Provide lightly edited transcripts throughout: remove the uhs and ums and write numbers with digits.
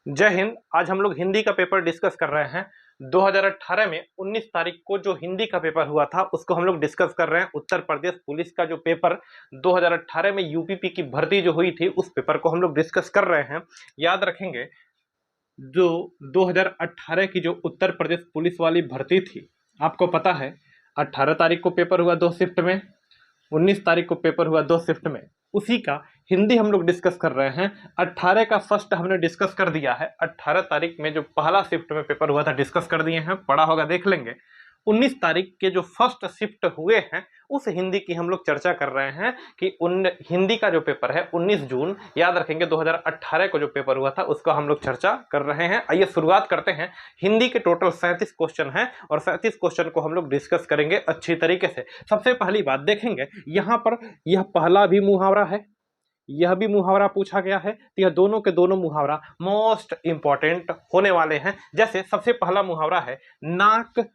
जय हिंद। आज हम लोग हिंदी का पेपर डिस्कस कर रहे हैं। 2018 में 19 तारीख को जो हिंदी का पेपर हुआ था उसको हम लोग डिस्कस कर रहे हैं। उत्तर प्रदेश पुलिस का जो पेपर 2018 में यूपीपी की भर्ती जो हुई थी उस पेपर को हम लोग डिस्कस कर रहे हैं। याद रखेंगे, जो 2018 की जो उत्तर प्रदेश पुलिस वाली भर्ती थी, आपको पता है 18 तारीख को पेपर हुआ 2 शिफ्ट में, 19 तारीख को पेपर हुआ 2 शिफ्ट में। उसी का हिंदी हम लोग डिस्कस कर रहे हैं। 18 का फर्स्ट हमने डिस्कस कर दिया है। 18 तारीख में जो पहला शिफ्ट में पेपर हुआ था डिस्कस कर दिए हैं, पढ़ा होगा, देख लेंगे। 19 तारीख के जो फर्स्ट शिफ्ट हुए हैं उस हिंदी की हम लोग चर्चा कर रहे हैं कि उन हिंदी का जो पेपर है 19 जून, याद रखेंगे, 2018 को जो पेपर हुआ था उसका हम लोग चर्चा कर रहे हैं। आइए शुरुआत करते हैं। हिंदी के टोटल 37 क्वेश्चन हैं और 37 क्वेश्चन को हम लोग डिस्कस करेंगे अच्छी तरीके से। सबसे पहली बात देखेंगे, यहाँ पर यह पहला भी मुहावरा है, यह भी मुहावरा पूछा गया है, तो यह दोनों के दोनों मुहावरा मोस्ट इंपॉर्टेंट होने वाले हैं। जैसे सबसे पहला मुहावरा है नाक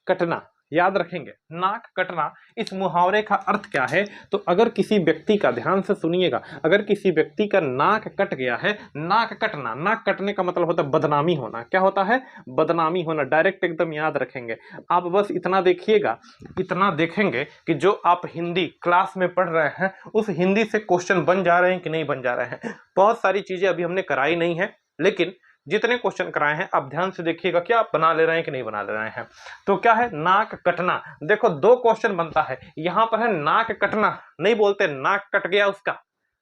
कटना। याद रखेंगे, नाक कटना, इस मुहावरे का अर्थ क्या है? तो अगर किसी व्यक्ति का, ध्यान से सुनिएगा, अगर किसी व्यक्ति का नाक कट गया है, नाक कटना, नाक कटने का मतलब होता है बदनामी होना। क्या होता है? बदनामी होना। डायरेक्ट एकदम याद रखेंगे। आप बस इतना देखिएगा, इतना देखेंगे कि जो आप हिंदी क्लास में पढ़ रहे हैं उस हिंदी से क्वेश्चन बन जा रहे हैं कि नहीं बन जा रहे हैं। बहुत सारी चीजें अभी हमने कराई नहीं है, लेकिन जितने क्वेश्चन कराए हैं आप ध्यान से देखिएगा कि आप बना ले रहे हैं कि नहीं बना ले रहे हैं। तो क्या है? नाक कटना। देखो, दो क्वेश्चन बनता है। यहां पर है नाक कटना, नहीं बोलते नाक कट गया उसका।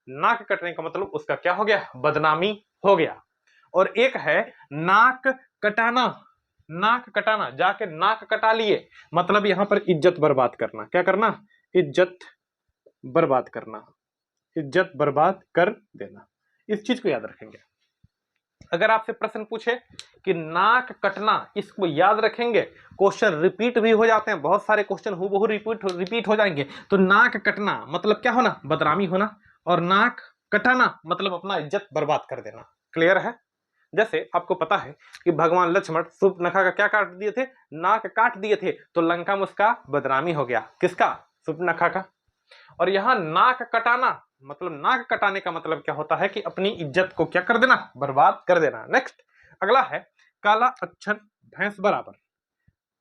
नाक कटने का मतलब उसका क्या हो गया? बदनामी हो गया। और एक है नाक कटाना। नाक कटाना, जाके नाक कटा लिए, मतलब यहां पर इज्जत बर्बाद करना। क्या करना? इज्जत बर्बाद करना, इज्जत बर्बाद कर देना। इस चीज को याद रखेंगे। अगर आपसे प्रश्न पूछे कि नाक कटना, इसको याद रखेंगे। क्वेश्चन रिपीट भी हो जाते हैं, बहुत सारे क्वेश्चन हूबहू रिपीट हो जाएंगे। तो नाक कटना मतलब क्या होना? बदनामी होना। और नाक कटाना मतलब अपना इज्जत बर्बाद कर देना। क्लियर है? जैसे आपको पता है कि भगवान लक्ष्मण सूर्पनखा का क्या काट दिए थे? नाक काट दिए थे। तो लंका में उसका बदनामी हो गया। किसका? सूर्पनखा का। और यहां नाक कटाना मतलब, नाक कटाने का मतलब क्या होता है कि अपनी इज्जत को क्या कर देना? बर्बाद कर देना। नेक्स्ट, अगला है काला अक्षर भैंस बराबर।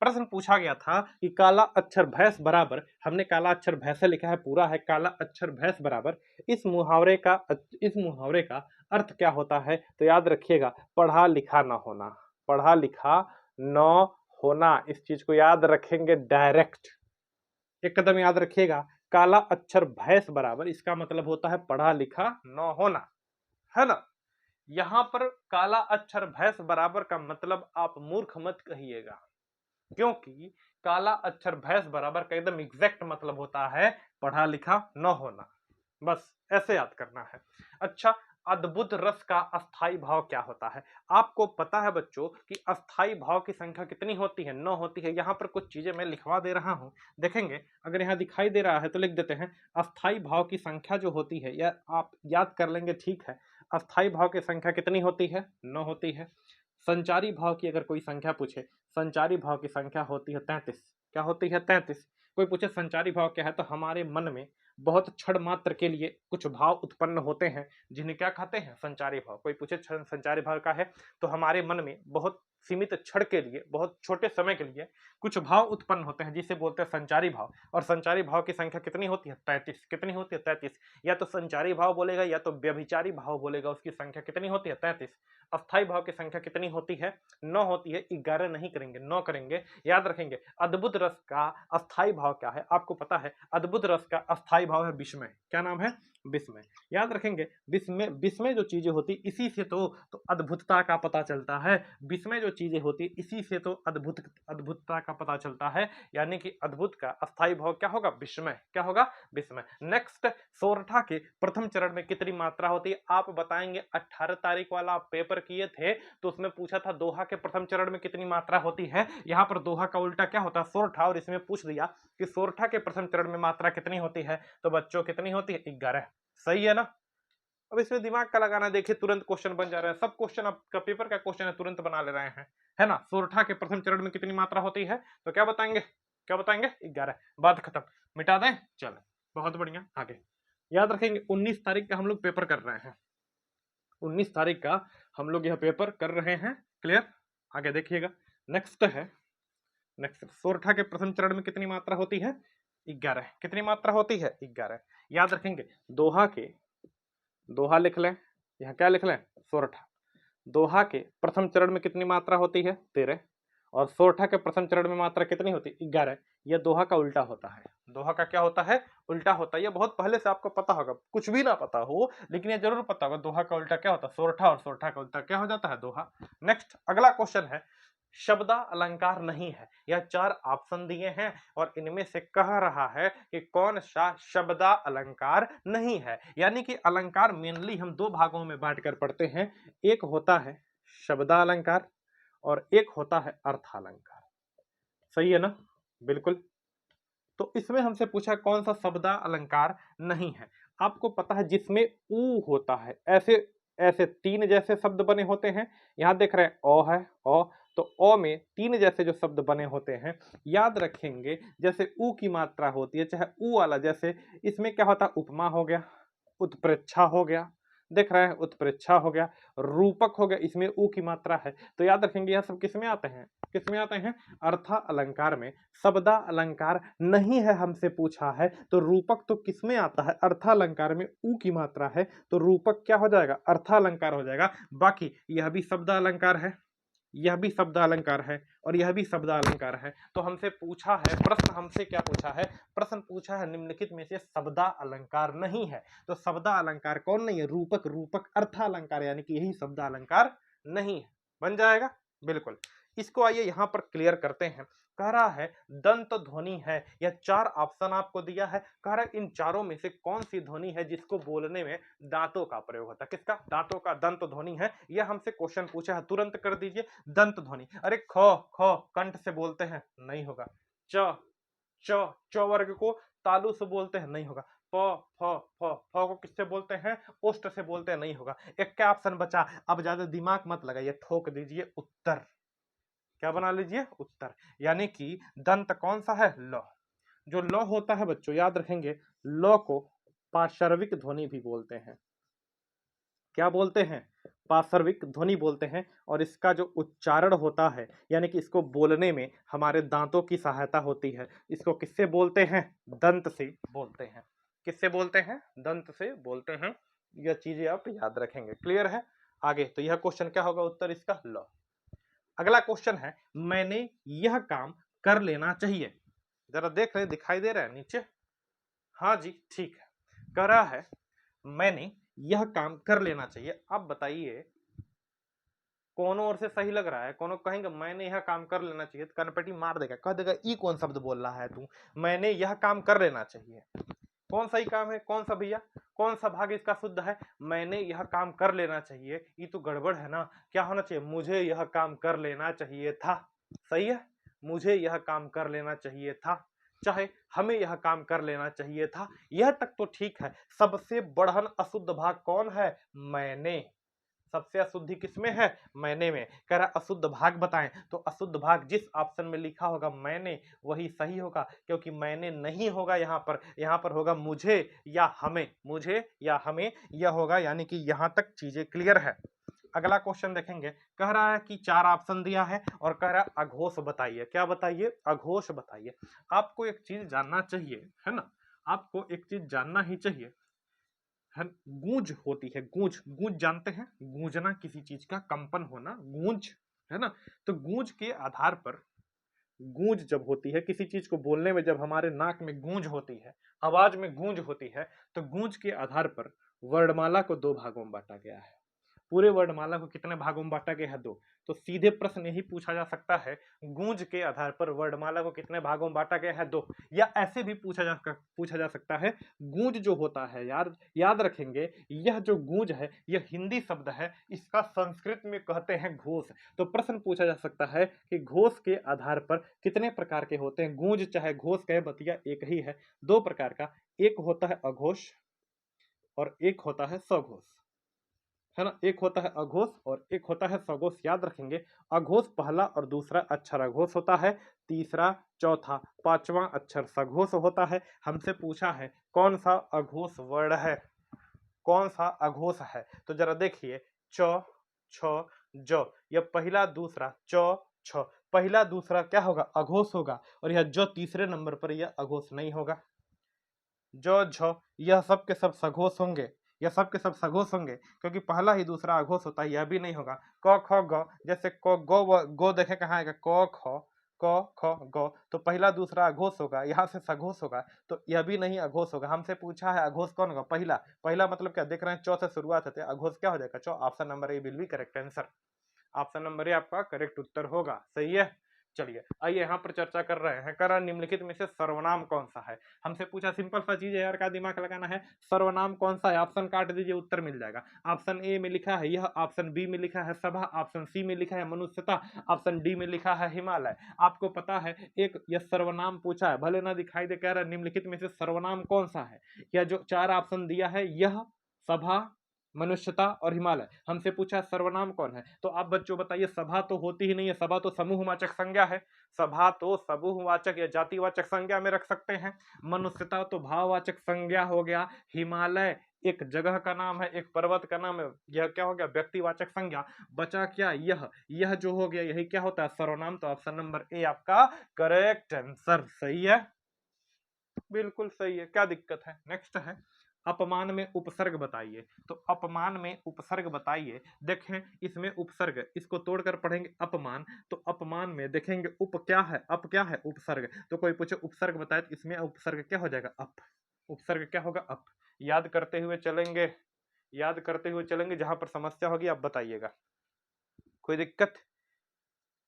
प्रश्न पूछा गया था कि काला अक्षर भैंस बराबर, हमने काला अक्षर भैंस लिखा है, पूरा है काला अक्षर भैंस बराबर। इस मुहावरे का अर्थ क्या होता है? तो याद रखिएगा, पढ़ा लिखा न होना। पढ़ा लिखा न होना, इस चीज को याद रखेंगे डायरेक्ट। एक कदम याद रखिएगा, काला अक्षर भैंस बराबर, इसका मतलब होता है पढ़ा लिखा न होना, है ना? यहां पर काला अक्षर भैंस बराबर का मतलब आप मूर्ख मत कहिएगा, क्योंकि काला अक्षर भैंस बराबर का एकदम एग्जैक्ट मतलब होता है पढ़ा लिखा न होना। बस ऐसे याद करना है। अच्छा, अद्भुत रस का अस्थाई भाव क्या होता है? आपको पता है बच्चों कि अस्थाई भाव की संख्या कितनी होती है? 9 होती है। यहां पर कुछ चीजें मैं लिखवा दे रहा हूं, देखेंगे। अगर यहां दिखाई दे रहा है तो लिख देते हैं। अस्थाई भाव की संख्या जो होती है, या आप याद कर लेंगे, ठीक है। अस्थाई भाव की संख्या कितनी होती है? 9 होती है। संचारी भाव की अगर कोई संख्या पूछे, संचारी भाव की संख्या होती है 33। क्या होती है? 33। कोई पूछे संचारी भाव क्या है, तो हमारे मन में बहुत क्षण मात्र के लिए कुछ भाव उत्पन्न होते हैं, जिन्हें क्या कहते हैं? संचारी भाव। कोई पूछे संचारी भाव का है, तो हमारे मन में बहुत सीमित क्षण के लिए, बहुत छोटे समय के लिए कुछ भाव उत्पन्न होते हैं, जिसे बोलते हैं संचारी भाव। और संचारी भाव की संख्या कितनी होती है? 33। कितनी होती है? 33। या तो संचारी भाव बोलेगा या तो व्यभिचारी भाव बोलेगा, उसकी संख्या कितनी होती है? 33। अस्थाई भाव की संख्या कितनी होती है? 9 होती है। 11 नहीं करेंगे, 9 करेंगे। याद रखेंगे, अद्भुत रस का अस्थाई भाव क्या है? आपको पता है, अद्भुत रस का अस्थाई भाव है विस्मय। क्या नाम है? विस्मय। याद रखेंगे, विस्मय, विस्मय जो चीजें होती इसी से तो अद्भुतता का पता चलता है। विस्मय जो चीजें होती इसी से तो अद्भुतता का पता चलता है। यानी कि अद्भुत का अस्थाई भाव क्या होगा? विस्मय। क्या होगा? विस्मय। नेक्स्ट, सोरठा के प्रथम चरण में कितनी मात्रा होती है? आप बताएंगे। 18 तारीख वाला आप पेपर किए थे तो उसमें पूछा था दोहा के प्रथम चरण में कितनी मात्रा होती है। यहां पर दोहा का उल्टा क्या होता है? सोरठा। और इसमें पूछ दिया कि सोरठा के प्रथम चरण में मात्रा कितनी होती है, तो बच्चों कितनी होती है? 11। सही है ना? अब इसमें दिमाग का लगाना, देखिए तुरंत क्वेश्चन बन जा रहे हैं। सब क्वेश्चन आपका पेपर का क्वेश्चन है, तुरंत बना ले रहे हैं, है ना? सोरठा के प्रथम चरण में कितनी मात्रा होती है, तो क्या बताएंगे? क्या बताएंगे? 11। बात खत्म। मिटा दें? चलो, बहुत बढ़िया। आगे याद रखेंगे, 19 तारीख का हम लोग पेपर कर रहे हैं। 19 तारीख का हम लोग यह पेपर कर रहे हैं। क्लियर? आगे देखिएगा। नेक्स्ट है, नेक्स्ट सोरठा के प्रथम चरण में कितनी मात्रा होती है? 11। कितनी मात्रा होती है? 11। याद रखेंगे दोहा के, दोहा लिख लें, यहाँ क्या लिख लें? सोरठा। दोहा के प्रथम चरण में कितनी मात्रा होती है? 13। और सोरठा के प्रथम चरण में मात्रा कितनी होती है? 11। यह दोहा का उल्टा होता है। दोहा का क्या होता है? उल्टा होता है। यह बहुत पहले से आपको पता होगा, कुछ भी ना पता हो लेकिन ये जरूर पता होगा दोहा का उल्टा क्या होता है? सोरठा। और सोरठा का उल्टा क्या हो जाता है? दोहा। नेक्स्ट अगला क्वेश्चन है, शब्दा अलंकार नहीं है। यह 4 ऑप्शन दिए हैं और इनमें से कह रहा है कि कौन सा शब्दा अलंकार नहीं है। यानी कि अलंकार मेनली हम 2 भागों में बांटकर पढ़ते हैं। एक होता है शब्दा अलंकार और एक होता है अर्थालंकार। सही है ना? बिल्कुल। तो इसमें हमसे पूछा कौन सा शब्दा अलंकार नहीं है। आपको पता है जिसमें ऊ होता है, ऐसे ऐसे 3 जैसे शब्द बने होते हैं। यहां देख रहे हैं ओ है, ओ, तो ओ में 3 जैसे जो शब्द बने होते हैं, याद रखेंगे जैसे ऊ की मात्रा होती है, चाहे ऊ वाला, जैसे इसमें क्या होता है? उपमा हो गया, उत्प्रेक्षा हो गया, देख रहे हैं, उत्प्रेक्षा हो गया, रूपक हो गया, इसमें ऊ की मात्रा है। तो याद रखेंगे यह सब किसमें आते हैं? किसमें आते हैं? अर्था अलंकार में। शब्दा अलंकार नहीं है हमसे पूछा है, तो रूपक तो किसमें आता है? अर्थालंकार में ऊ की मात्रा है, तो रूपक क्या हो जाएगा? अर्थालंकार हो जाएगा। बाकी यह भी शब्दा अलंकार है, यह भी शब्द अलंकार है और यह भी शब्द अलंकार है। तो हमसे पूछा है प्रश्न, हमसे क्या पूछा है? प्रश्न पूछा है निम्नलिखित में से शब्दा अलंकार नहीं है। तो शब्दा अलंकार कौन नहीं है? रूपक। रूपक अर्थालंकार, यानी कि यही शब्द अलंकार नहीं है। बन जाएगा? बिल्कुल। इसको आइए यहां पर क्लियर करते हैं। कह रहा है दंत ध्वनि है। यह 4 ऑप्शन आपको दिया है। कह रहा है इन चारों में से कौन सी ध्वनि है जिसको बोलने में दांतों का प्रयोग होता है? किसका? दांतों का। दंत ध्वनि है। यह हमसे क्वेश्चन पूछा है, तुरंत कर दीजिए। दंत ध्वनि, अरे ख ख कंठ से बोलते हैं, नहीं होगा। च च च वर्ग को तालु से बोलते हैं, नहीं होगा। प फ फ फ को किससे बोलते हैं? ओष्ठ से बोलते हैं, नहीं होगा। एक क्या ऑप्शन बचा? अब ज्यादा दिमाग मत लगाइए, ठोक दीजिए उत्तर। क्या बना लीजिए? उत्तर। यानी कि दंत कौन सा है? ल। जो ल होता है बच्चों, याद रखेंगे, ल को पार्श्विक ध्वनि भी बोलते हैं। क्या बोलते हैं? पार्श्विक ध्वनि बोलते हैं। और इसका जो उच्चारण होता है, यानी कि इसको बोलने में हमारे दांतों की सहायता होती है। इसको किससे बोलते हैं? दंत से बोलते हैं। किससे बोलते हैं? दंत से बोलते हैं। यह चीजें आप याद रखेंगे। क्लियर है? आगे तो यह क्वेश्चन क्या होगा? उत्तर इसका ल। अगला क्वेश्चन है, मैंने यह काम कर लेना चाहिए। जरा देख रहे, दिखाई दे रहा है नीचे? हाँ जी, ठीक है। कह रहा है मैंने यह काम कर लेना चाहिए। अब बताइए कौन ओर से सही लग रहा है? कोनो कहेंगे मैंने यह काम कर लेना चाहिए, तो कनपटी मार देगा, कह देगा ई कौन शब्द बोल रहा है तू? मैंने यह काम कर लेना चाहिए। कौन सही काम है? कौन सा भैया? कौन सा भाग इसका शुद्ध है? मैंने यह काम कर लेना चाहिए, ये तो गड़बड़ है ना। क्या होना चाहिए? मुझे यह काम कर लेना चाहिए था। सही है, मुझे यह काम कर लेना चाहिए था, चाहे हमें यह काम कर लेना चाहिए था, यह तक तो ठीक है। सबसे बढ़न अशुद्ध भाग कौन है? मैंने। सबसे अशुद्धि किसमें है? मैंने में। कह रहा अशुद्ध भाग बताएं, तो अशुद्ध भाग जिस ऑप्शन में लिखा होगा मैंने, वही सही होगा, क्योंकि मैंने नहीं होगा यहाँ पर। यहाँ पर होगा मुझे या हमें। मुझे या हमें यह होगा, यानी कि यहाँ तक चीजें क्लियर है। अगला क्वेश्चन देखेंगे। कह रहा है कि 4 ऑप्शन दिया है और कह रहा है अघोष बताइए। क्या बताइए? अघोष बताइए। आपको एक चीज जानना चाहिए, है ना? आपको एक चीज जानना ही चाहिए, है। गूंज होती है, गूंज। गूंज जानते हैं? गूंजना, किसी चीज का कंपन होना, गूंज, है ना? तो गूंज के आधार पर, गूंज जब होती है किसी चीज को बोलने में, जब हमारे नाक में गूंज होती है, आवाज में गूंज होती है, तो गूंज के आधार पर वर्णमाला को 2 भागों में बांटा गया है। पूरे वर्णमाला को कितने भागों में बांटा गया है? 2। तो सीधे प्रश्न यही पूछा जा सकता है, गूंज के आधार पर वर्णमाला को कितने भागों में बांटा गया है? 2। या ऐसे भी पूछा जा सकता है, गूंज जो होता है यार, याद रखेंगे, यह जो गूंज है यह हिंदी शब्द है, इसका संस्कृत में कहते हैं घोष। तो प्रश्न पूछा जा सकता है कि घोष के आधार पर कितने प्रकार के होते हैं? गूंज चाहे घोष कहे, बतिया एक ही है। 2 प्रकार का, एक होता है अघोष और एक होता है सघोष, है ना? एक होता है अघोष और एक होता है सघोष। याद रखेंगे, अघोष पहला और दूसरा अक्षर अघोष होता है, तीसरा, चौथा, पांचवा अक्षर सघोष होता है। हमसे पूछा है कौन सा अघोष वर्ण है, कौन सा अघोष है? तो जरा देखिए, च छ ज, यह पहला दूसरा च छ, पहला दूसरा क्या होगा, अघोष होगा, और यह जो तीसरे नंबर पर यह अघोष नहीं होगा। जो झ, यह सब के सब सघोष होंगे, यह सब के सब सघोष होंगे, क्योंकि पहला ही दूसरा अघोष होता है, यह भी नहीं होगा। क ख ग, जैसे क गो देखे कहाँ आएगा, क ख क ख ग, तो पहला दूसरा अघोष होगा, यहाँ से सघोष होगा, तो यह भी नहीं अघोष होगा। हमसे पूछा है अघोष कौन होगा, पहला, पहला मतलब क्या देख रहे हैं, चौ से शुरुआत होती है, अघोष क्या हो जाएगा, चौ। Option number A will be correct answer, option number A आपका करेक्ट उत्तर होगा। सही है। चलिए आइए यहाँ पर चर्चा कर रहे हैं, कर निम्नलिखित में से सर्वनाम कौन सा है। हमसे पूछा, सिंपल सा चीज है यार, का दिमाग लगाना है, सर्वनाम कौन सा है, ऑप्शन काट दीजिए, उत्तर मिल जाएगा। ऑप्शन ए में लिखा है यह, ऑप्शन बी में लिखा है सभा, ऑप्शन सी में लिखा है मनुष्यता, ऑप्शन डी में लिखा है हिमालय। आपको पता है एक यह सर्वनाम पूछा है, भले ना दिखाई दे, कह रहा है निम्नलिखित में से सर्वनाम कौन सा है। यह जो चार ऑप्शन दिया है, यह, सभा, मनुष्यता और हिमालय, हमसे पूछा सर्वनाम कौन है। तो आप बच्चों बताइए, सभा तो होती ही नहीं है, सभा तो समूहवाचक संज्ञा है, सभा तो समूहवाचक या जातिवाचक संज्ञा में रख सकते हैं, मनुष्यता तो भाववाचक संज्ञा हो गया, हिमालय एक जगह का नाम है, एक पर्वत का नाम है, यह क्या हो गया, व्यक्तिवाचक संज्ञा। बचा क्या, यह जो हो गया, यही क्या होता है, सर्वनाम। तो ऑप्शन नंबर ए आपका करेक्ट आंसर। सही है, बिल्कुल सही है, क्या दिक्कत है। नेक्स्ट है, अपमान में उपसर्ग बताइए। तो अपमान में उपसर्ग बताइए, देखें इसमें उपसर्ग, इसको तोड़कर पढ़ेंगे अपमान, तो अपमान में देखेंगे उप क्या है, अप क्या है, उपसर्ग। तो कोई पूछे उपसर्ग बताए, तो इसमें उपसर्ग क्या हो जाएगा, अप, उपसर्ग क्या होगा, अप। याद करते हुए चलेंगे, याद करते हुए चलेंगे, जहां पर समस्या होगी आप बताइएगा, कोई दिक्कत।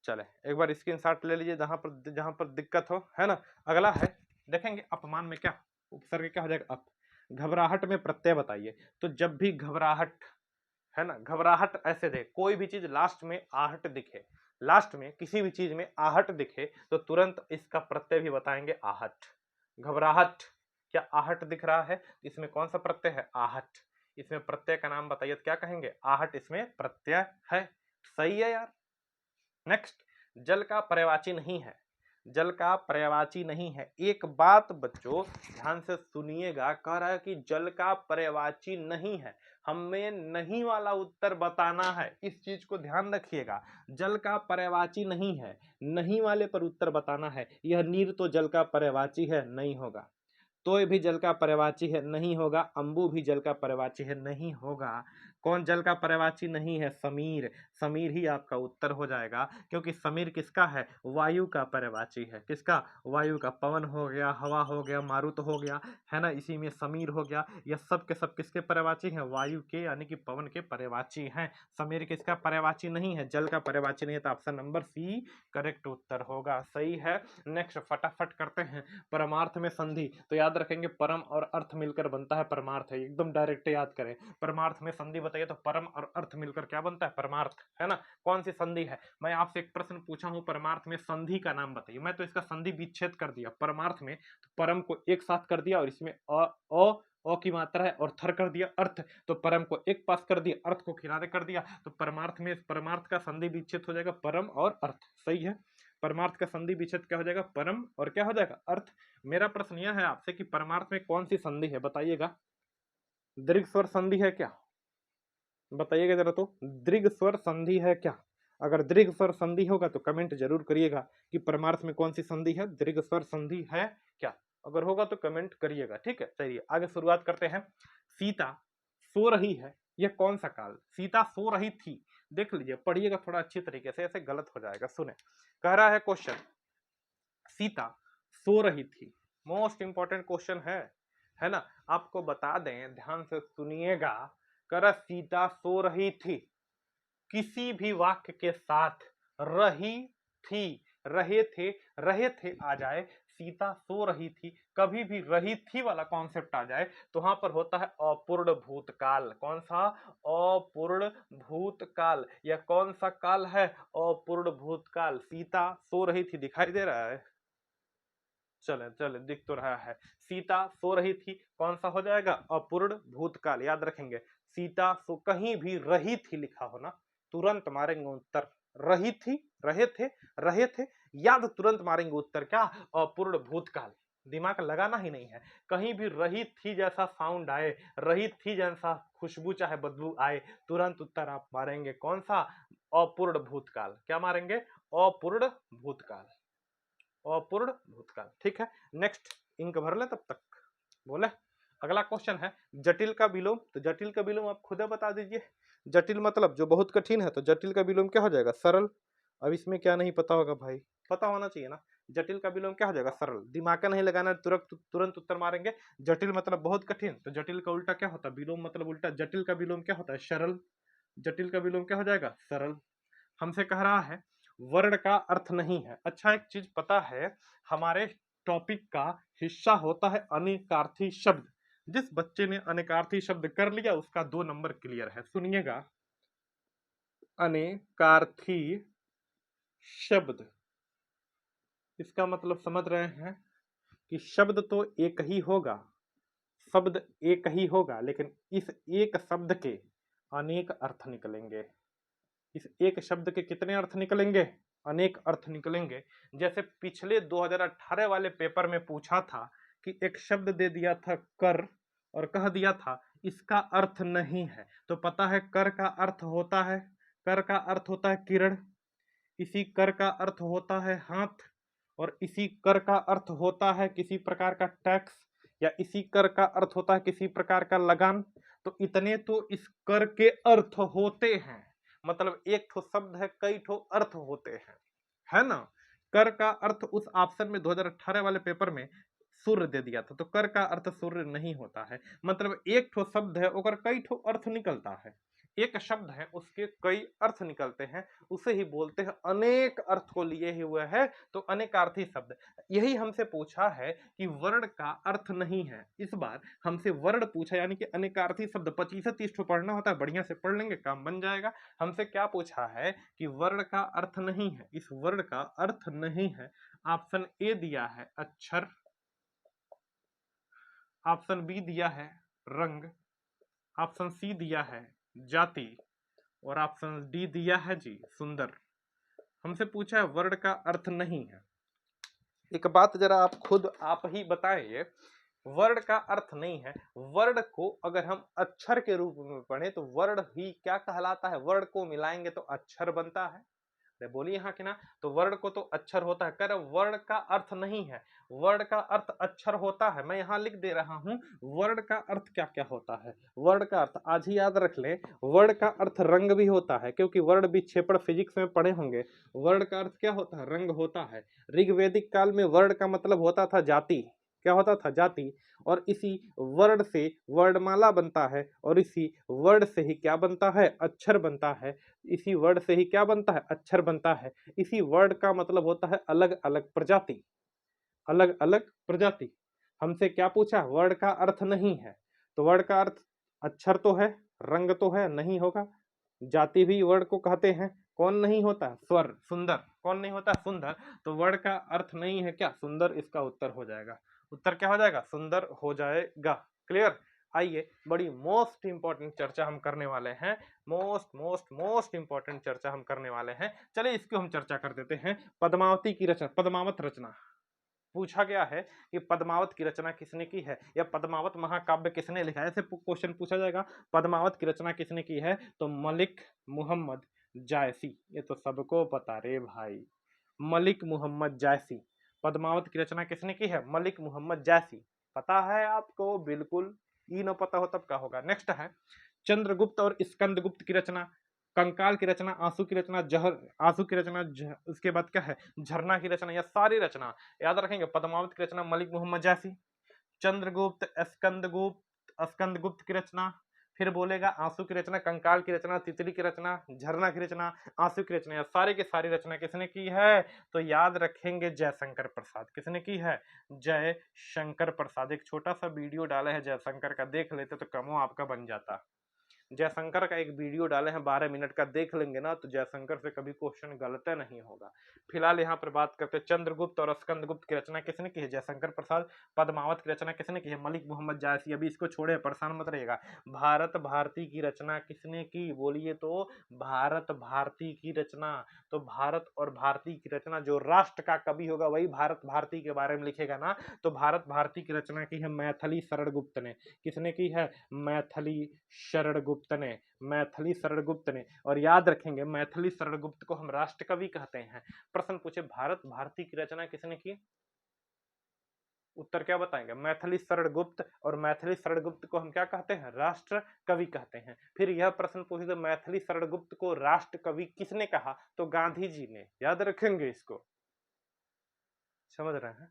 चले एक बार स्क्रीनशॉट ले लीजिए, जहां पर दिक्कत हो, है ना। अगला है, देखेंगे अपमान में क्या उपसर्ग क्या हो जाएगा, अप। घबराहट में प्रत्यय बताइए। तो जब भी घबराहट, है ना, घबराहट ऐसे दे, कोई भी चीज लास्ट में आहट दिखे, लास्ट में किसी भी चीज में आहट दिखे, तो तुरंत इसका प्रत्यय भी बताएंगे, आहट। घबराहट, क्या आहट दिख रहा है, इसमें कौन सा प्रत्यय है, आहट। इसमें प्रत्यय का नाम बताइए, तो क्या कहेंगे, आहट इसमें प्रत्यय है। सही है यार। नेक्स्ट, जल का पर्यायवाची नहीं है, जल का पर्यायवाची नहीं है। एक बात बच्चों ध्यान से सुनिएगा, कह रहा है कि जल का पर्यायवाची नहीं है, हमें नहीं वाला उत्तर बताना है, इस चीज को ध्यान रखिएगा। जल का पर्यायवाची नहीं है, नहीं वाले पर उत्तर बताना है। यह नीर तो जल का पर्यायवाची है, नहीं होगा। तोय भी जल का पर्यायवाची है, नहीं होगा। अंबु भी जल का पर्यायवाची है, नहीं होगा। कौन जल का पर्यायवाची नहीं है, समीर। समीर ही आपका उत्तर हो जाएगा, क्योंकि समीर किसका है, वायु का पर्यायवाची है। किसका, वायु का। पवन हो गया, हवा हो गया, मारुत हो गया, है ना, इसी में समीर हो गया। यह सब के सब किसके पर्यायवाची हैं, वायु के, यानी कि पवन के पर्यायवाची हैं। समीर किसका पर्यायवाची नहीं है, जल का पर्यायवाची नहीं है। तो ऑप्शन नंबर सी करेक्ट उत्तर होगा। सही है। नेक्स्ट फटाफट करते हैं, परमार्थ में संधि। तो याद रखेंगे, परम और अर्थ मिलकर बनता है परमार्थ है, एकदम डायरेक्ट याद करें। परमार्थ में संधि बताइए, तो परम और अर्थ मिलकर क्या बनता है, परमार्थ, है ना। कौन सी संधि है, मैं आपसे एक प्रश्न पूछा हूं, परमार्थ में संधि का नाम बताइए। मैं तो इसका संधि विच्छेद कर दिया, परमार्थ में तो परम को एक साथ कर दिया, और इसमें अ की मात्रा है, और थर कर दिया अर्थ, तो परम को एक पास कर दिया, अर्थ को किनारे कर दिया, तो परमार्थ में परमार्थ का संधि विच्छेद हो जाएगा परम और अर्थ। सही है। परमार्थ का संधि विच्छेद क्या हो जाएगा, परम और क्या हो जाएगा, अर्थ। मेरा प्रश्न यह है आपसे कि परमार्थ में कौन सी संधि है, बताइएगा। दीर्घ स्वर संधि है क्या, बताइएगा जरा। तो दीर्घ स्वर संधि है क्या, अगर दीर्घ स्वर संधि होगा तो कमेंट जरूर करिएगा कि परमार्थ में कौन सी संधि है, दीर्घ स्वर संधि है क्या। अगर होगा तो कमेंट करिएगा, ठीक है। चलिए आगे शुरुआत करते हैं। सीता सो रही है, यह कौन सा काल, सीता सो रही थी। देख लीजिए, पढ़िएगा थोड़ा अच्छी तरीके से, ऐसे गलत हो जाएगा। सुने, कह रहा है क्वेश्चन, सीता सो रही थी, मोस्ट इंपॉर्टेंट क्वेश्चन है ना। आपको बता दें, ध्यान से सुनिएगा, कर सीता सो रही थी, किसी भी वाक्य के साथ रही थी, रहे थे आ जाए, सीता सो रही थी, कभी भी रही थी वाला कॉन्सेप्ट आ जाए, तो वहां पर होता है अपूर्ण भूतकाल। कौन सा, अपूर्ण भूतकाल। यह कौन सा काल है, अपूर्ण भूतकाल। सीता सो रही थी, दिखाई दे रहा है, चले चले दिख तो रहा है। सीता सो रही थी, कौन सा हो जाएगा, अपूर्ण भूतकाल। याद रखेंगे, सीता सो, कहीं भी रही थी लिखा हो ना, तुरंत मारेंगे उत्तर, रही थी, रहे थे, याद तुरंत मारेंगे उत्तर, क्या, अपूर्ण भूतकाल। दिमाग लगाना ही नहीं है। कहीं भी रही थी जैसा साउंड आए, रही थी जैसा खुशबू चाहे बदबू आए, तुरंत उत्तर आप मारेंगे कौन सा? अपूर्ण भूतकाल। क्या मारेंगे? अपूर्ण भूतकाल। अपूर्ण भूतकाल। ठीक है, नेक्स्ट इंक भर ले तब तक। बोले अगला क्वेश्चन है जटिल का विलोम। तो जटिल का विलोम आप खुद बता दीजिए। जटिल मतलब जो बहुत कठिन है, तो जटिल का विलोम क्या हो जाएगा? सरल। अब इसमें क्या नहीं पता होगा भाई? पता होना चाहिए ना। जटिल का विलोम क्या हो जाएगा? सरल। दिमाग का नहीं लगाना, तुरंत उत्तर मारेंगे। जटिल मतलब बहुत कठिन, तो जटिल का उल्टा क्या होता है? विलोम मतलब उल्टा। जटिल का विलोम क्या होता है? सरल। जटिल का विलोम क्या हो जाएगा? सरल। हमसे कह रहा है वर्ण का अर्थ नहीं है। अच्छा, एक चीज पता है, हमारे टॉपिक का हिस्सा होता है अनेकार्थी शब्द। जिस बच्चे ने अनेकार्थी शब्द कर लिया उसका 2 नंबर क्लियर है। सुनिएगा, अनेकार्थी शब्द, इसका मतलब समझ रहे हैं कि शब्द तो एक ही होगा, शब्द एक ही होगा, लेकिन इस एक शब्द के अनेक अर्थ निकलेंगे। इस एक शब्द के कितने अर्थ निकलेंगे? अनेक अर्थ निकलेंगे। जैसे पिछले 2018 वाले पेपर में पूछा था कि एक शब्द दे दिया था कर, और कह दिया था इसका अर्थ नहीं है। तो पता है कर का अर्थ होता है, कर का अर्थ होता है किरण, इसी कर का अर्थ होता है हाथ, और इसी कर का अर्थ होता है किसी प्रकार का टैक्स, या इसी कर का अर्थ होता है किसी प्रकार का लगान। तो इतने तो इस कर के अर्थ होते हैं। मतलब एक ठो शब्द है, कई ठो अर्थ होते हैं, है ना। कर का अर्थ उस ऑप्शन में 2018 वाले पेपर में सूर्य दे दिया था, तो कर का अर्थ सूर्य नहीं होता है। मतलब एक ठो शब्द है ओकर कई ठो अर्थ निकलता है। एक शब्द है उसके कई अर्थ निकलते हैं, उसे ही बोलते हैं अनेक अर्थ को लिए हुए है, तो अनेकार्थी शब्द। यही हमसे पूछा है कि वर्ण का अर्थ नहीं है। इस बार हमसे वर्ण पूछा, यानी कि अनेकार्थी शब्द 25-30 ठो पढ़ना होता है, बढ़िया से पढ़ लेंगे काम बन जाएगा। हमसे क्या पूछा है कि वर्ण का अर्थ नहीं है। इस वर्ण का अर्थ नहीं है। ऑप्शन ए दिया है अक्षर, ऑप्शन बी दिया है रंग, ऑप्शन सी दिया है जाति, और ऑप्शन डी दिया है जी सुंदर। हमसे पूछा है वर्ण का अर्थ नहीं है। एक बात जरा आप खुद आप ही बताइए, वर्ण का अर्थ नहीं है। वर्ण को अगर हम अक्षर के रूप में पढ़े तो वर्ण ही क्या कहलाता है? वर्ण को मिलाएंगे तो अक्षर बनता है। बोलिए हाँ कि ना। तो वर्ण को तो अक्षर होता है, कर वर्ण का अर्थ नहीं है। वर्ण का अर्थ अक्षर होता है। मैं यहाँ लिख दे रहा हूं वर्ण का अर्थ क्या क्या होता है। वर्ण का अर्थ आज ही याद रख ले, वर्ण का अर्थ रंग भी होता है, क्योंकि वर्ण विक्षेपण फिजिक्स में पढ़े होंगे। वर्ण का अर्थ क्या होता है? रंग होता है। ऋग्वैदिक काल में वर्ण का मतलब होता था जाति। क्या होता था? जाति। और इसी वर्ण से वर्णमाला बनता है, और इसी वर्ण से ही क्या बनता है? अक्षर बनता है। इसी वर्ण से ही क्या बनता है? अक्षर बनता है। इसी वर्ण का मतलब होता है अलग अलग प्रजाति, अलग अलग प्रजाति। हमसे क्या पूछा? वर्ण का अर्थ नहीं है। तो वर्ण का अर्थ अक्षर तो है, रंग तो है, नहीं होगा। जाति भी वर्ण को कहते हैं। कौन नहीं होता? स्वर, सुंदर। कौन नहीं होता? सुंदर। तो वर्ण का अर्थ नहीं है क्या? सुंदर। इसका उत्तर हो जाएगा। उत्तर क्या हो जाएगा? सुंदर हो जाएगा। क्लियर। आइए, बड़ी मोस्ट इंपॉर्टेंट चर्चा हम करने वाले हैं। मोस्ट मोस्ट मोस्ट इंपॉर्टेंट चर्चा हम करने वाले हैं। चलिए इसको हम चर्चा कर देते हैं। पद्मावती की रचना, पद्मावत रचना पूछा गया है कि पद्मावत की रचना किसने की है, या पद्मावत महाकाव्य किसने लिखा है। ऐसे क्वेश्चन पूछा जाएगा। पद्मावत की रचना किसने की है? तो मलिक मुहम्मद जायसी। ये तो सबको पता रे भाई, मलिक मुहम्मद जायसी। पद्मावत की रचना किसने की है? मलिक मुहम्मद जायसी। पता है आपको? बिल्कुल। ये न पता हो तब क्या होगा। नेक्स्ट है चंद्रगुप्त और स्कंदगुप्त की रचना। कंकाल की रचना, आंसू की रचना, जहर, आंसू की रचना, उसके बाद क्या है? झरना की रचना। या सारी रचना याद रखेंगे। पद्मावत की रचना मलिक मुहम्मद जायसी, चंद्रगुप्त, स्कंदगुप्त, स्कंदगुप्त की रचना, फिर बोलेगा आंसू की रचना, कंकाल की रचना, तितली की रचना, झरना की रचना, आंसू की रचना। या सारे की सारी रचना किसने की है? तो याद रखेंगे जयशंकर प्रसाद। किसने की है? जयशंकर प्रसाद। एक छोटा सा वीडियो डाला है जयशंकर का, देख लेते तो कमो आपका बन जाता। जयशंकर का एक वीडियो डाले हैं 12 मिनट का, देख लेंगे ना तो जयशंकर से कभी क्वेश्चन गलत नहीं होगा। फिलहाल यहाँ पर बात करते हैं चंद्रगुप्त और स्कंदगुप्त की रचना किसने की है? जयशंकर प्रसाद। पद्मावत की रचना किसने की है? मलिक मोहम्मद जायसी। अभी इसको छोड़े, परेशान मत रहिएगा। भारत भारती की रचना किसने की? बोलिए तो। भारत भारती की रचना। तो भारत और भारती की रचना, जो राष्ट्र का कवि होगा वही भारत भारती के बारे में लिखेगा ना। तो भारत भारती की रचना की है मैथिली शरण गुप्त ने। किसने की है? मैथिली शरण गुप्त ने। मैथिली शरण गुप्त ने। और याद रखेंगे मैथिली शरण गुप्त को हम राष्ट्र कवि कहते हैं। प्रश्न पूछे भारत भारती की रचना किसने की? उत्तर क्या बताएंगे? मैथिली शरण गुप्त। और मैथिली शरण गुप्त को हम क्या कहते हैं? राष्ट्र कवि कहते हैं। फिर यह प्रश्न पूछे तो मैथिली शरण गुप्त को राष्ट्र कवि किसने कहा? तो गांधी जी ने। याद रखेंगे इसको, समझ रहे हैं?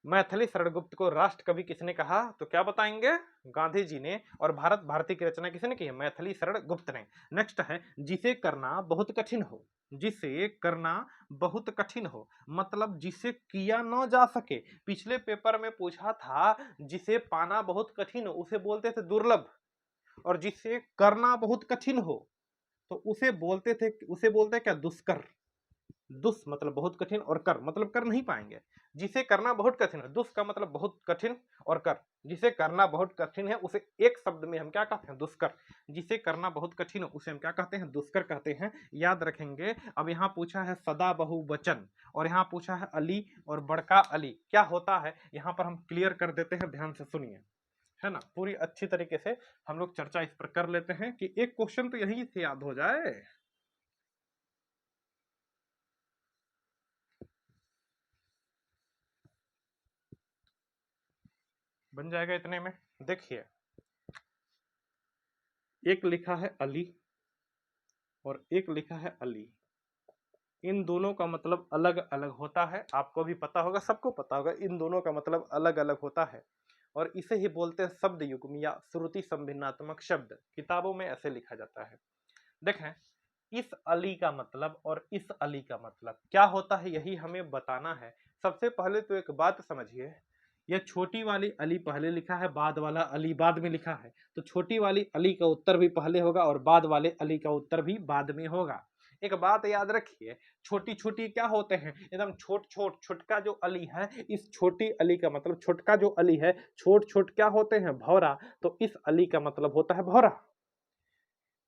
मैथिली शरण गुप्त को राष्ट्र कवि किसने कहा? तो क्या बताएंगे? गांधी जी ने। और भारत भारती की रचना किसने की है? मैथिली शरण गुप्त ने। नेक्स्ट है जिसे करना बहुत कठिन हो। जिसे करना बहुत कठिन हो मतलब जिसे किया न जा सके। पिछले पेपर में पूछा था जिसे पाना बहुत कठिन हो उसे बोलते थे दुर्लभ, और जिसे करना बहुत कठिन हो तो उसे बोलते क्या? दुष्कर। दुष् मतलब बहुत कठिन, और कर मतलब कर नहीं पाएंगे। जिसे करना बहुत कठिन है, दुष् का मतलब बहुत कठिन, और कर जिसे करना बहुत कठिन है उसे एक शब्द में हम क्या कहते हैं? दुष्कर। जिसे करना बहुत कठिन है उसे हम क्या कहते हैं? दुष्कर कहते हैं। याद रखेंगे। अब यहाँ पूछा है सदा बहुवचन, और यहाँ पूछा है अली और बड़का अली क्या होता है, यहाँ पर हम क्लियर कर देते हैं, ध्यान से सुनिए, है ना। पूरी अच्छी तरीके से हम लोग चर्चा इस पर कर लेते हैं कि एक क्वेश्चन तो यही से याद हो जाए। बन जाएगा इतने में। देखिए, एक लिखा है अली और एक लिखा है अली। इन दोनों का मतलब अलग अलग होता है, आपको भी पता होगा, सबको पता होगा, इन दोनों का मतलब अलग अलग होता है। और इसे ही बोलते हैं शब्द युग्म या श्रुति संभिन्नात्मक शब्द। किताबों में ऐसे लिखा जाता है। देखें, इस अली का मतलब और इस अली का मतलब क्या होता है, यही हमें बताना है। सबसे पहले तो एक बात समझिए, यह छोटी वाली अली पहले लिखा है, बाद वाला अली बाद में लिखा है। तो छोटी वाली अली का उत्तर भी पहले होगा और बाद वाले अली का उत्तर भी बाद में होगा। एक बात याद रखिए, छोटी छोटी क्या होते हैं? एकदम छोट छोट। छोटका जो अली है, इस छोटी अली का मतलब छोटका जो अली है, छोट छोट क्या होते हैं? भौरा। तो इस अली का मतलब होता है भौरा।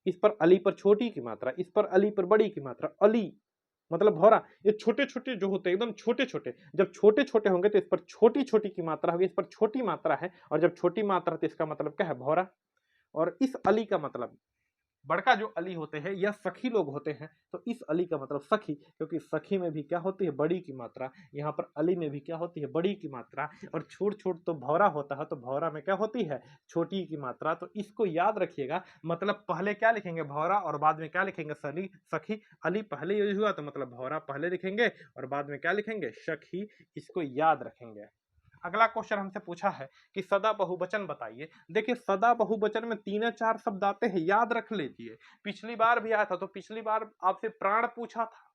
इस पर अली पर छोटी की मात्रा, इस पर अली पर बड़ी की मात्रा, अली मतलब भौरा। ये छोटे छोटे जो होते हैं एकदम छोटे छोटे, जब छोटे छोटे होंगे तो इस पर छोटी छोटी की मात्रा होगी, इस पर छोटी मात्रा है, और जब छोटी मात्रा तो इसका मतलब क्या है? भौरा। और इस अली का मतलब बड़का जो अली होते हैं यह सखी लोग होते हैं। तो इस अली का मतलब सखी, क्योंकि सखी में भी क्या होती है? बड़ी की मात्रा। यहाँ पर अली में भी क्या होती है? बड़ी की मात्रा। और छोट छोट तो भौरा होता है, तो भौरा में क्या होती है? छोटी की मात्रा। तो इसको याद रखिएगा। मतलब पहले क्या लिखेंगे? भौरा, और बाद में क्या लिखेंगे? सली सखी। अली पहले यूज हुआ तो मतलब भौरा पहले लिखेंगे, और बाद में क्या लिखेंगे? सखी। इसको याद रखेंगे। अगला क्वेश्चन हमसे पूछा है कि सदा बहुवचन बताइए। देखिए, सदा बहुवचन में 3 या 4 शब्द आते हैं, याद रख लीजिए। पिछली बार भी आया था, तो पिछली बार आपसे प्राण पूछा था,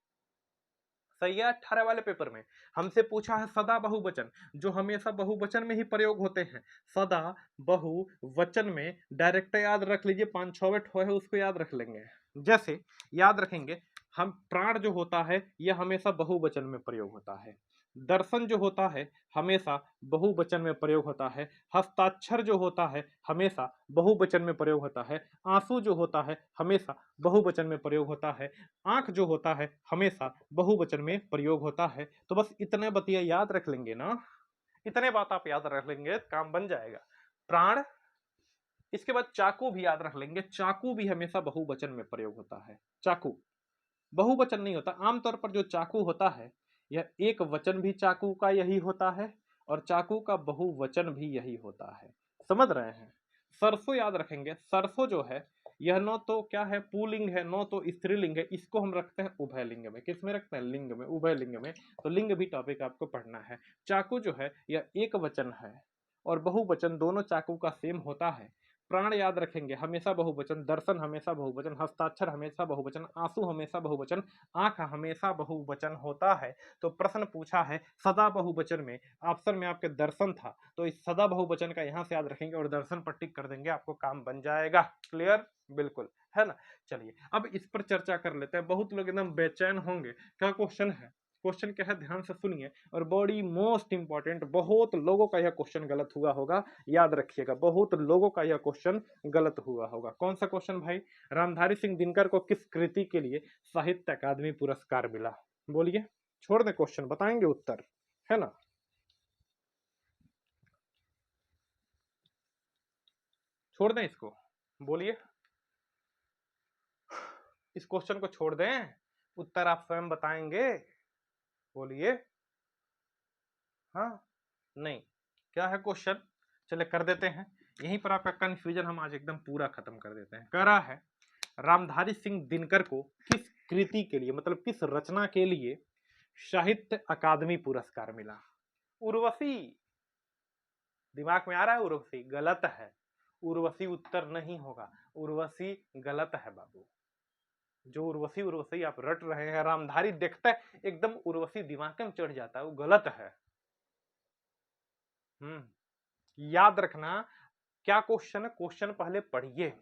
सही है। 18 वाले पेपर में हमसे पूछा है सदा बहुवचन, जो हमेशा बहुवचन में ही प्रयोग होते हैं। सदा बहुवचन में डायरेक्ट याद रख लीजिए, 5-6 ठो है उसको याद रख लेंगे। जैसे याद रखेंगे, हम प्राण जो होता है यह हमेशा बहुवचन में प्रयोग होता है। दर्शन जो होता है हमेशा बहुवचन में प्रयोग होता है। हस्ताक्षर जो होता है हमेशा बहुवचन में प्रयोग होता है। आंसू जो होता है हमेशा बहुवचन में प्रयोग होता है। आंख जो होता है हमेशा बहुवचन में प्रयोग होता है। तो बस इतने बतिया याद रख लेंगे ना, इतने बात आप याद रख लेंगे, काम बन जाएगा। प्राण, इसके बाद चाकू भी याद रख लेंगे। चाकू भी हमेशा बहुवचन में प्रयोग होता है। चाकू बहुवचन नहीं होता। आमतौर पर जो चाकू होता है यह एक वचन भी चाकू का यही होता है, और चाकू का बहुवचन भी यही होता है। समझ रहे हैं? सरसों याद रखेंगे। सरसों जो है यह न तो क्या है? पुल्लिंग है, न तो स्त्रीलिंग है। इसको हम रखते हैं उभयलिंग में। किस में रखते हैं? लिंग में, उभयलिंग में। तो लिंग भी टॉपिक आपको पढ़ना है। चाकू जो है यह एक वचन है और बहुवचन दोनों चाकू का सेम होता है। प्राण याद रखेंगे हमेशा बहुवचन, दर्शन हमेशा बहुवचन, हस्ताक्षर हमेशा बहुवचन, आंसू हमेशा बहुवचन, आंख हमेशा बहुवचन होता है। तो प्रश्न पूछा है सदा बहुवचन में, ऑप्शन में आपके दर्शन था, तो इस सदा बहुवचन का यहां से याद रखेंगे और दर्शन पर टिक कर देंगे, आपको काम बन जाएगा। क्लियर? बिल्कुल, है ना। चलिए अब इस पर चर्चा कर लेते हैं। बहुत लोग एकदम बेचैन होंगे, क्या क्वेश्चन है, क्वेश्चन क्या है, ध्यान से सुनिए। और बड़ी मोस्ट इंपॉर्टेंट, बहुत लोगों का यह क्वेश्चन गलत हुआ होगा, याद रखिएगा, बहुत लोगों का यह क्वेश्चन गलत हुआ होगा। कौन सा क्वेश्चन भाई? रामधारी सिंह दिनकर को किस कृति के लिए साहित्य अकादमी पुरस्कार मिला? बोलिए, छोड़ दे क्वेश्चन, बताएंगे उत्तर, है ना। छोड़ दें इसको, बोलिए, इस क्वेश्चन को छोड़ दें, उत्तर आप स्वयं बताएंगे, बोलिए। हाँ, नहीं, क्या है क्वेश्चन, चले कर देते हैं। यहीं पर आपका कंफ्यूजन हम आज एकदम पूरा खत्म कर देते हैं। कह रहा है रामधारी सिंह दिनकर को किस कृति के लिए, मतलब किस रचना के लिए साहित्य अकादमी पुरस्कार मिला? उर्वशी, दिमाग में आ रहा है उर्वशी? गलत है, उर्वशी उत्तर नहीं होगा, उर्वशी गलत है बाबू। जो उर्वशी उर्वशी आप रट रहे हैं, रामधारी देखता है एकदम उर्वशी दिमाग में चढ़ जाता है, वो गलत है। याद रखना क्या क्वेश्चन है, क्वेश्चन पहले पढ़िए।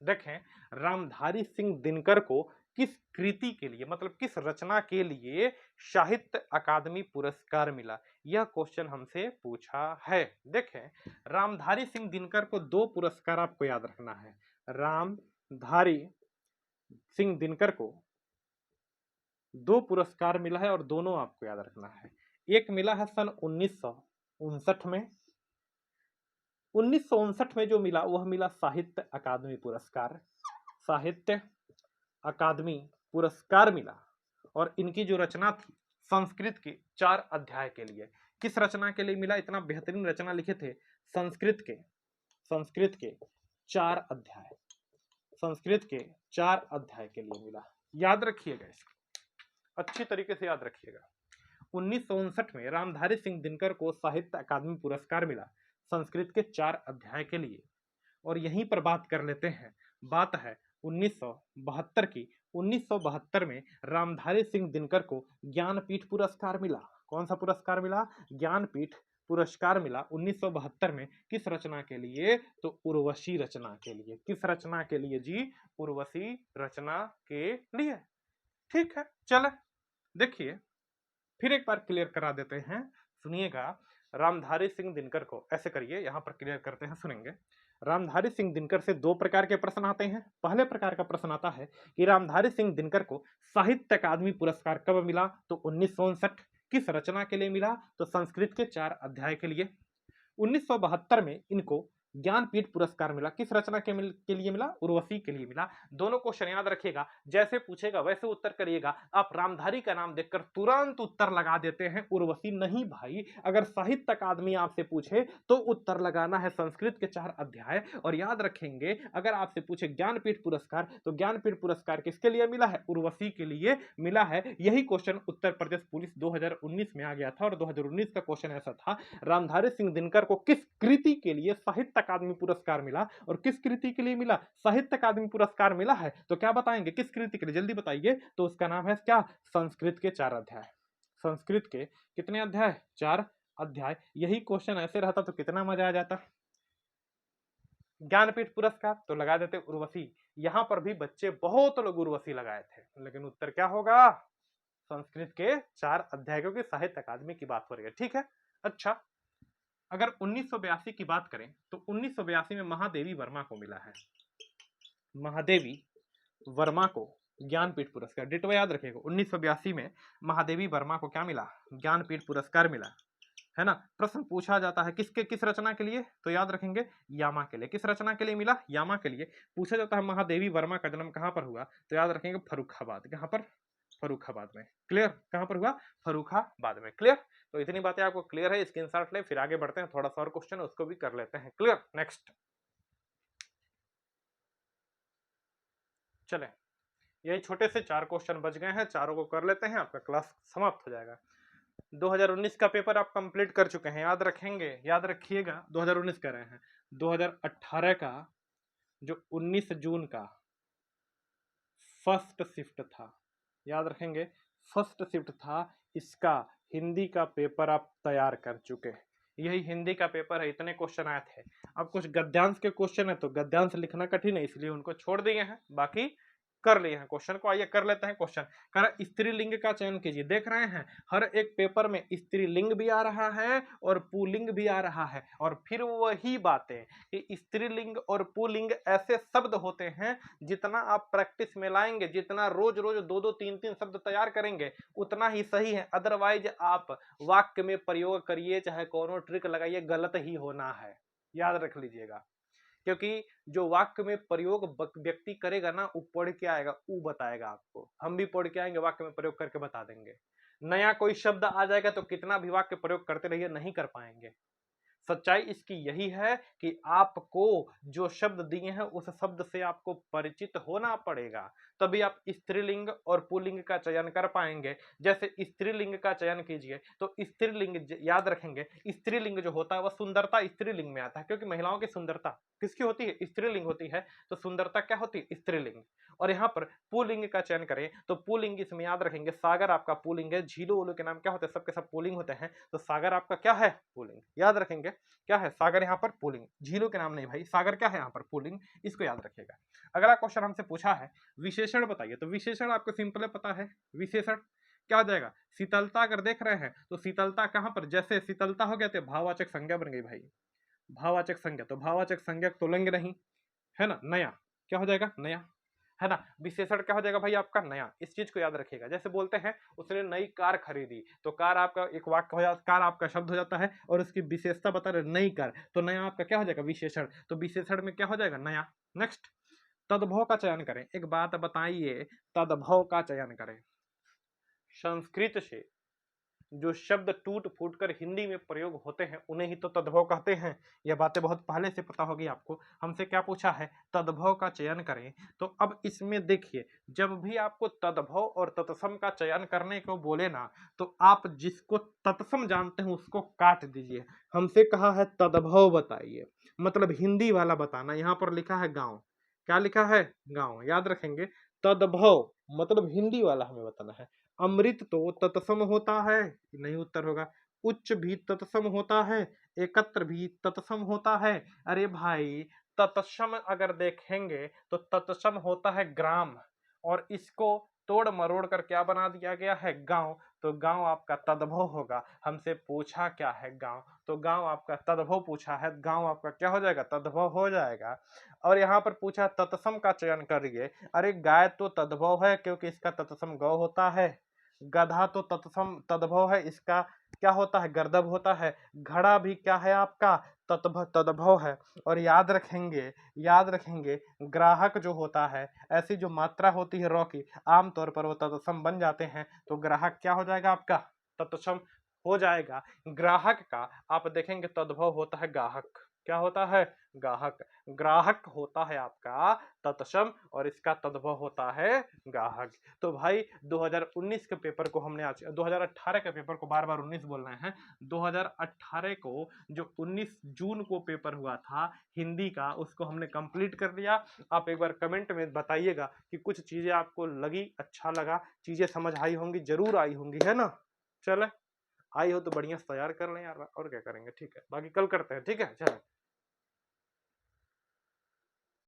देखें, रामधारी सिंह दिनकर को किस कृति के लिए, मतलब किस रचना के लिए साहित्य अकादमी पुरस्कार मिला, यह क्वेश्चन हमसे पूछा है। देखें, रामधारी सिंह दिनकर को दो पुरस्कार आपको याद रखना है। रामधारी सिंह दिनकर को दो पुरस्कार मिला है और दोनों आपको याद रखना है। एक मिला है सन 1959 में, 1959 में जो मिला वह मिला साहित्य अकादमी पुरस्कार, साहित्य अकादमी पुरस्कार मिला। और इनकी जो रचना थी संस्कृत के 4 अध्याय के लिए। किस रचना के लिए मिला? इतना बेहतरीन रचना लिखे थे, संस्कृत के 4 अध्याय, संस्कृत के 4 अध्याय के लिए मिला। याद रखिएगा इसको, अच्छी तरीके से याद रखिएगा। 1959 में रामधारी सिंह दिनकर को साहित्य अकादमी पुरस्कार मिला संस्कृत के 4 अध्याय के लिए। और यहीं पर बात कर लेते हैं, बात है 1972 की। 1972 में रामधारी सिंह दिनकर को ज्ञानपीठ पुरस्कार मिला। कौन सा पुरस्कार मिला? ज्ञानपीठ पुरस्कार मिला 1972 में। किस रचना के लिए? तो उर्वशी रचना के लिए। किस रचना के लिए जी? उर्वशी रचना के लिए। ठीक है, चले देखिए, फिर एक बार क्लियर करा देते हैं, सुनिएगा। रामधारी सिंह दिनकर को ऐसे करिए, यहां पर क्लियर करते हैं, सुनेंगे। रामधारी सिंह दिनकर से दो प्रकार के प्रश्न आते हैं। पहले प्रकार का प्रश्न आता है कि रामधारी सिंह दिनकर को साहित्य अकादमी पुरस्कार कब मिला? तो 1959। किस रचना के लिए मिला? तो संस्कृत के 4 अध्याय के लिए। 1972 में इनको ज्ञानपीठ पुरस्कार मिला। किस रचना के लिए मिला? उर्वशी के लिए मिला। दोनों क्वेश्चन याद रखिएगा, जैसे पूछेगा वैसे उत्तर करिएगा। आप रामधारी का नाम देखकर तुरंत उत्तर लगा देते हैं, उर्वशी नहीं भाई। अगर साहित्य अकादमी आपसे पूछे तो उत्तर लगाना है संस्कृत के 4 अध्याय। और याद रखेंगे, अगर आपसे पूछे ज्ञानपीठ पुरस्कार, तो ज्ञानपीठ पुरस्कार किसके लिए मिला है? उर्वशी के लिए मिला है। यही क्वेश्चन उत्तर प्रदेश पुलिस 2019 में आ गया था। और 2019 का क्वेश्चन ऐसा था, रामधारी सिंह दिनकर को किस कृति के लिए साहित्य अकादमी पुरस्कार मिला? और किस कृति के लिए मिला? साहित्य अकादमी पुरस्कार मिला है। तो क्या बताएंगे, किस कृति के लिए? जल्दी बताइए। तो उसका नाम है क्या? संस्कृत के 4 अध्याय। संस्कृत के कितने अध्याय? 4 अध्याय। यही क्वेश्चन ऐसे रहता तो कितना मजा आ जाता। ज्ञानपीठ पुरस्कार तो लगा देते उर्वशी। यहां पर भी बच्चे बहुत लोग उर्वशी लगाए थे, लेकिन उत्तर क्या होगा? संस्कृत के 4 अध्याय, क्योंकि साहित्य अकादमी की बात हो रही है। ठीक है, अच्छा, अगर 1982 की बात करें तो 1982 में महादेवी वर्मा को मिला है। महादेवी वर्मा को ज्ञानपीठ पुरस्कार, डिटो याद रखिएगा। 1982 में महादेवी वर्मा को क्या मिला? ज्ञानपीठ पुरस्कार मिला, है ना। प्रश्न पूछा जाता है किसके, किस रचना के लिए? तो याद रखेंगे यामा के लिए। किस रचना के लिए मिला? यामा के लिए। पूछा जाता है महादेवी वर्मा का जन्म कहां पर हुआ? तो याद रखेंगे फर्रुखाबाद। कहां पर? फर्रुखाबाद में। क्लियर? कहां पर हुआ? फर्रुखाबाद में। क्लियर? तो इतनी बातें आपको क्लियर है, स्क्रीनशॉट ले, फिर आगे बढ़ते हैं। थोड़ा सा और क्वेश्चन उसको भी कर लेते हैं। क्लियर? नेक्स्ट चले, यही छोटे से 4 क्वेश्चन बच गए हैं, चारों को कर लेते हैं, आपका क्लास समाप्त हो जाएगा। 2019 का पेपर आप कंप्लीट कर चुके हैं, याद रखेंगे, याद रखिएगा। 2019 कर रहे हैं, 2018 का जो 19 जून का फर्स्ट शिफ्ट था, याद रखेंगे फर्स्ट शिफ्ट था, इसका हिंदी का पेपर आप तैयार कर चुके हैं। यही हिंदी का पेपर है, इतने क्वेश्चन आए थे। अब कुछ गद्यांश के क्वेश्चन है तो गद्यांश लिखना कठिन है, इसलिए उनको छोड़ दिए हैं, बाकी कर लिए हैं क्वेश्चन को। आइए कर लेते हैं क्वेश्चन। कह रहा स्त्रीलिंग का चयन कीजिए। देख रहे हैं हर एक पेपर में स्त्रीलिंग भी आ रहा है और पुल्लिंग भी आ रहा है, और फिर वही बातें कि स्त्रीलिंग और पुल्लिंग ऐसे शब्द होते हैं, जितना आप प्रैक्टिस में लाएंगे, जितना रोज रोज दो दो तीन तीन शब्द तैयार करेंगे उतना ही सही है। अदरवाइज आप वाक्य में प्रयोग करिए, चाहे कोनो ट्रिक लगाइए, गलत ही होना है, याद रख लीजिएगा। क्योंकि जो वाक्य में प्रयोग व्यक्ति करेगा ना, वो पढ़ के आएगा, वो बताएगा आपको। हम भी पढ़ के आएंगे, वाक्य में प्रयोग करके बता देंगे। नया कोई शब्द आ जाएगा तो कितना भी वाक्य प्रयोग करते रहिए, नहीं कर पाएंगे। सच्चाई इसकी यही है कि आपको जो शब्द दिए हैं उस शब्द से आपको परिचित होना पड़ेगा, तभी आप स्त्रीलिंग और पुल्लिंग का चयन कर पाएंगे। जैसे स्त्रीलिंग का चयन कीजिए तो स्त्रीलिंग याद रखेंगे, स्त्रीलिंग जो होता है वह सुंदरता स्त्रीलिंग में आता है, क्योंकि महिलाओं की सुंदरता किसकी होती है, स्त्रीलिंग होती है, तो सुंदरता क्या होती है, स्त्रीलिंग। और यहाँ पर पुल्लिंग का चयन करें तो पुल्लिंग इसमें याद रखेंगे, सागर आपका पुल्लिंग है, झीलों वोलों के नाम क्या होते हैं, सबके सब पुल्लिंग होते हैं, तो सागर आपका क्या है, पुल्लिंग। याद रखेंगे क्या है, सागर यहाँ पर पुल्लिंग, झीलों के नाम नहीं भाई, सागर क्या है यहाँ पर, पुल्लिंग, इसको याद रखिएगा। अगला क्वेश्चन हमसे पूछा है विशेषण बताइए, तो विशेषण आपको सिंपल पता है, विशेषण क्या हो जाएगा, शीतलता। अगर देख रहे हैं तो शीतलता कहां पर, जैसे शीतलता हो गया तो भाववाचक संज्ञा बन गई भाई, भाववाचक संज्ञा, तो भाववाचक संज्ञा तो लेंगे नहीं, है ना, नया क्या हो जाएगा, नया, है ना। विशेषण क्या हो जाएगा भाई आपका, नया। इस चीज को याद रखिएगा। जैसे बोलते हैं उसने नई कार खरीदी, तो कार आपका एक वाक्य हो जाता, कार आपका शब्द हो जाता है, और उसकी विशेषता बता रहे नई कार, तो नया आपका क्या हो जाएगा, विशेषण। तो विशेषण में क्या हो जाएगा, नया। नेक्स्ट, तद्भव का चयन करें। एक बात बताइए, तद्भव का चयन करें। संस्कृत से जो शब्द टूट फूट कर हिंदी में प्रयोग होते हैं उन्हें ही तो तद्भव कहते हैं। यह बातें बहुत पहले से पता होगी आपको। हमसे क्या पूछा है, तद्भव का चयन करें। तो अब इसमें देखिए, जब भी आपको तद्भव और तत्सम का चयन करने को बोले ना, तो आप जिसको तत्सम जानते हैं उसको काट दीजिए। हमसे कहा है तद्भव बताइए, मतलब हिंदी वाला बताना। यहाँ पर लिखा है गाँव, क्या लिखा है, गाँव, याद रखेंगे। तद्भव मतलब हिंदी वाला हमें बताना है। अमृत तो तत्सम होता है, नहीं उत्तर होगा। उच्च भी तत्सम होता है, एकत्र भी तत्सम होता है। अरे भाई, तत्सम अगर देखेंगे तो तत्सम होता है ग्राम, और इसको तोड़ मरोड़ कर क्या बना दिया गया है, गांव। तो गांव आपका तद्भव होगा। हमसे पूछा क्या है, गांव, तो गांव आपका तद्भव पूछा है, गांव आपका क्या हो जाएगा, तद्भव हो जाएगा। और यहाँ पर पूछा तत्सम का चयन करिए। अरे गाय तो तद्भव है, क्योंकि इसका तत्सम गौ होता है। गधा तो तत्सम तद्भव है, इसका क्या होता है, गर्दभ होता है। घड़ा भी क्या है आपका, तद्भव है। और याद रखेंगे, याद रखेंगे, ग्राहक जो होता है, ऐसी जो मात्रा होती है रॉ की, आमतौर पर वो तत्सम बन जाते हैं, तो ग्राहक क्या हो जाएगा आपका, तत्सम हो जाएगा। ग्राहक का आप देखेंगे तद्भव होता है गाहक, क्या होता है, गाहक। ग्राहक होता है आपका तत्सम, और इसका तद्भव होता है गाहक। तो भाई 2019 के पेपर को हमने आज 2018 के पेपर को बार बार 19 बोल रहे हैं, 2018 को जो 19 जून को पेपर हुआ था हिंदी का, उसको हमने कंप्लीट कर लिया। आप एक बार कमेंट में बताइएगा कि कुछ चीजें आपको लगी, अच्छा लगा, चीजें समझ आई होंगी, जरूर आई होंगी, है ना। चले, आई हो तो बढ़िया तैयार कर लें यार, और क्या करेंगे, ठीक है, बाकी कल करते हैं, ठीक है, चलो।